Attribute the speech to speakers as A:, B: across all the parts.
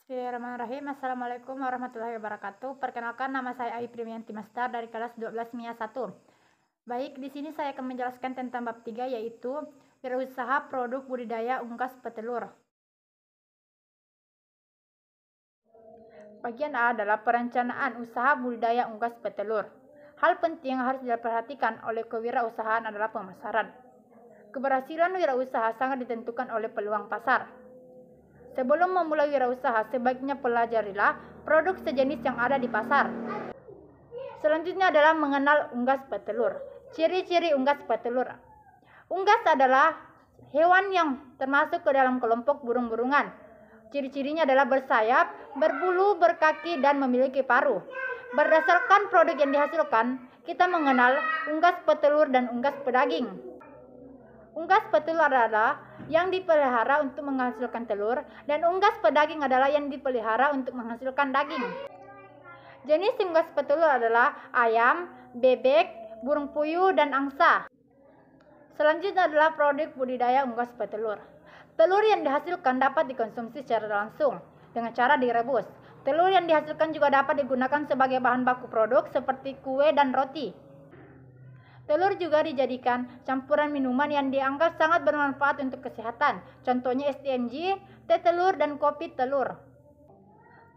A: Bismillahirrahmanirrahim. Assalamualaikum warahmatullahi wabarakatuh. Perkenalkan, nama saya Ai Primianti Mastar dari kelas 12 MIA 1. Baik, di sini saya akan menjelaskan tentang bab 3, yaitu wirausaha produk budidaya unggas petelur. Bagian A adalah perencanaan usaha budidaya unggas petelur. Hal penting yang harus diperhatikan oleh kewirausahaan adalah pemasaran. Keberhasilan wirausaha sangat ditentukan oleh peluang pasar. Sebelum memulai wirausaha, sebaiknya pelajarilah produk sejenis yang ada di pasar. Selanjutnya adalah mengenal unggas petelur. Ciri-ciri unggas petelur. Unggas adalah hewan yang termasuk ke dalam kelompok burung-burungan. Ciri-cirinya adalah bersayap, berbulu, berkaki, dan memiliki paruh. Berdasarkan produk yang dihasilkan, kita mengenal unggas petelur dan unggas pedaging. Unggas petelur adalah yang dipelihara untuk menghasilkan telur, dan unggas pedaging adalah yang dipelihara untuk menghasilkan daging. Jenis unggas petelur adalah ayam, bebek, burung puyuh, dan angsa. Selanjutnya adalah produk budidaya unggas petelur. Telur yang dihasilkan dapat dikonsumsi secara langsung dengan cara direbus. Telur yang dihasilkan juga dapat digunakan sebagai bahan baku produk seperti kue dan roti. Telur juga dijadikan campuran minuman yang dianggap sangat bermanfaat untuk kesehatan. Contohnya STMJ, teh telur, dan kopi telur.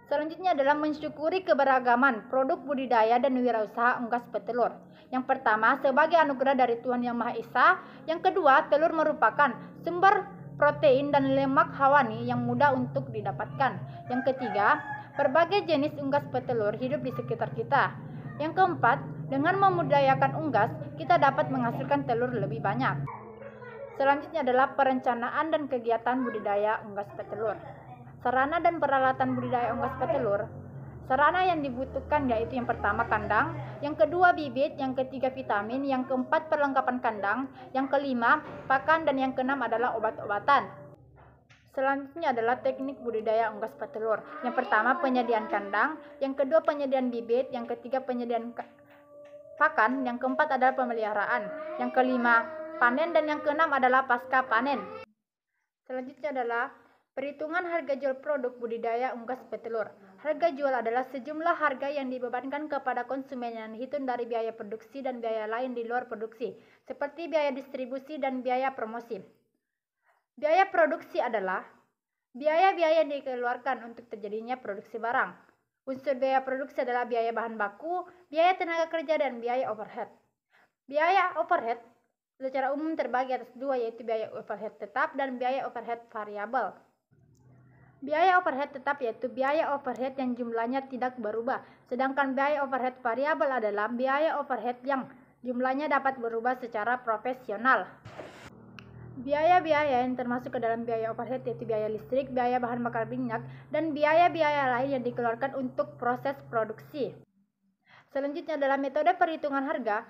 A: Selanjutnya adalah mensyukuri keberagaman produk budidaya dan wirausaha unggas petelur. Yang pertama, sebagai anugerah dari Tuhan Yang Maha Esa. Yang kedua, telur merupakan sumber protein dan lemak hewani yang mudah untuk didapatkan. Yang ketiga, berbagai jenis unggas petelur hidup di sekitar kita. Yang keempat, dengan memudayakan unggas, kita dapat menghasilkan telur lebih banyak. Selanjutnya adalah perencanaan dan kegiatan budidaya unggas petelur. Sarana dan peralatan budidaya unggas petelur. Sarana yang dibutuhkan yaitu yang pertama kandang, yang kedua bibit, yang ketiga vitamin, yang keempat perlengkapan kandang, yang kelima pakan, dan yang keenam adalah obat-obatan. Selanjutnya adalah teknik budidaya unggas petelur. Yang pertama penyediaan kandang, yang kedua penyediaan bibit, yang ketiga penyediaan pakan, yang keempat adalah pemeliharaan, yang kelima panen, dan yang keenam adalah pasca panen. Selanjutnya adalah perhitungan harga jual produk budidaya unggas petelur. Harga jual adalah sejumlah harga yang dibebankan kepada konsumen yang dihitung dari biaya produksi dan biaya lain di luar produksi, seperti biaya distribusi dan biaya promosi. Biaya produksi adalah biaya-biaya yang dikeluarkan untuk terjadinya produksi barang. Unsur biaya produksi adalah biaya bahan baku, biaya tenaga kerja, dan biaya overhead. Biaya overhead secara umum terbagi atas dua, yaitu biaya overhead tetap dan biaya overhead variabel. Biaya overhead tetap yaitu biaya overhead yang jumlahnya tidak berubah, sedangkan biaya overhead variabel adalah biaya overhead yang jumlahnya dapat berubah secara profesional. Biaya-biaya yang termasuk ke dalam biaya overhead yaitu biaya listrik, biaya bahan bakar minyak, dan biaya-biaya lain yang dikeluarkan untuk proses produksi. Selanjutnya adalah metode perhitungan harga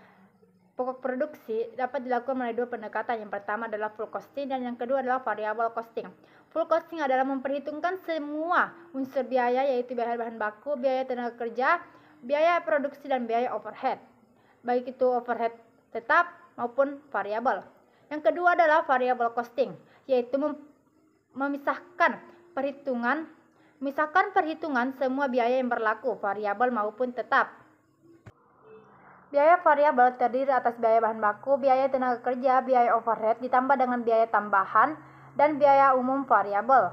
A: pokok produksi dapat dilakukan melalui dua pendekatan. Yang pertama adalah full costing dan yang kedua adalah variable costing. Full costing adalah memperhitungkan semua unsur biaya yaitu biaya bahan baku, biaya tenaga kerja, biaya produksi, dan biaya overhead, baik itu overhead tetap maupun variabel. Yang kedua adalah variable costing, yaitu memisahkan perhitungan semua biaya yang berlaku, variabel maupun tetap. Biaya variabel terdiri atas biaya bahan baku, biaya tenaga kerja, biaya overhead, ditambah dengan biaya tambahan, dan biaya umum variabel.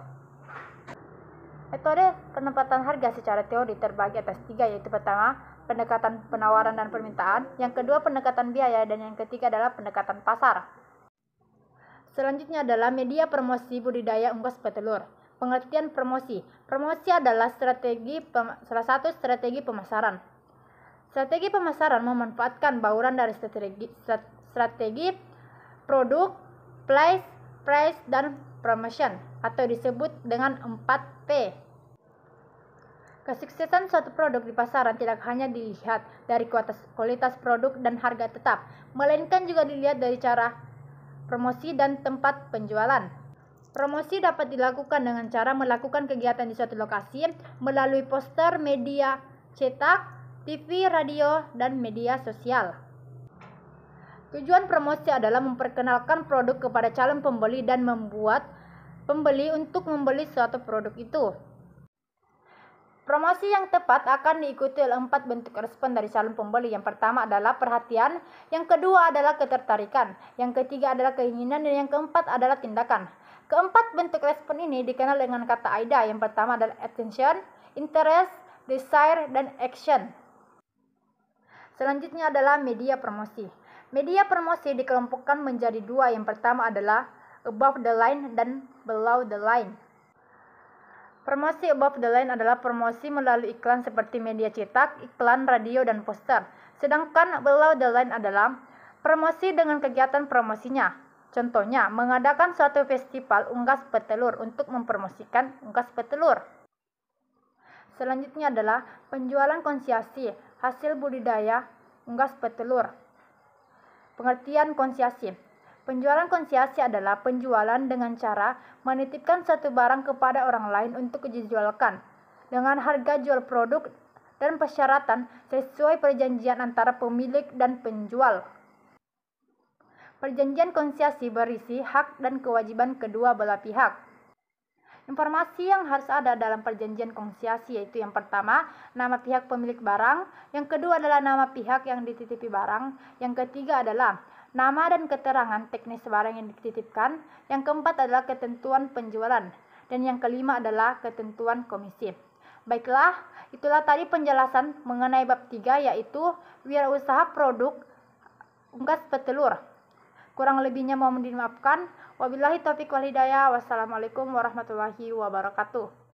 A: Metode penempatan harga secara teori terbagi atas tiga, yaitu pertama, pendekatan penawaran dan permintaan, yang kedua pendekatan biaya, dan yang ketiga adalah pendekatan pasar. Selanjutnya adalah media promosi budidaya unggas petelur. Pengertian promosi. Promosi adalah salah satu strategi pemasaran. Strategi pemasaran memanfaatkan bauran dari strategi produk, place, price, dan promotion, atau disebut dengan 4P. Kesuksesan suatu produk di pasaran tidak hanya dilihat dari kualitas produk dan harga tetap, melainkan juga dilihat dari cara promosi dan tempat penjualan. Promosi dapat dilakukan dengan cara melakukan kegiatan di suatu lokasi melalui poster, media cetak, TV, radio, dan media sosial. Tujuan promosi adalah memperkenalkan produk kepada calon pembeli dan membuat pembeli untuk membeli suatu produk itu. Promosi yang tepat akan diikuti oleh 4 bentuk respon dari calon pembeli. Yang pertama adalah perhatian, yang kedua adalah ketertarikan, yang ketiga adalah keinginan, dan yang keempat adalah tindakan. Keempat bentuk respon ini dikenal dengan kata AIDA. Yang pertama adalah attention, interest, desire, dan action. Selanjutnya adalah media promosi. Media promosi dikelompokkan menjadi dua. Yang pertama adalah above the line dan below the line. Promosi above the line adalah promosi melalui iklan seperti media cetak, iklan radio, dan poster. Sedangkan below the line adalah promosi dengan kegiatan promosinya. Contohnya, mengadakan suatu festival unggas petelur untuk mempromosikan unggas petelur. Selanjutnya adalah penjualan konsiasi, hasil budidaya unggas petelur. Pengertian konsiasi. Penjualan konsiasi adalah penjualan dengan cara menitipkan suatu barang kepada orang lain untuk dijualkan dengan harga jual produk dan persyaratan sesuai perjanjian antara pemilik dan penjual. Perjanjian konsiasi berisi hak dan kewajiban kedua belah pihak. Informasi yang harus ada dalam perjanjian konsiasi yaitu yang pertama, nama pihak pemilik barang, yang kedua adalah nama pihak yang dititipi barang, yang ketiga adalah nama dan keterangan teknis barang yang dititipkan, yang keempat adalah ketentuan penjualan, dan yang kelima adalah ketentuan komisi. Baiklah, itulah tadi penjelasan mengenai bab 3 yaitu wirausaha produk unggas petelur. Kurang lebihnya mohon dimaafkan. Wabillahi taufiq wal hidayah. Wassalamualaikum warahmatullahi wabarakatuh.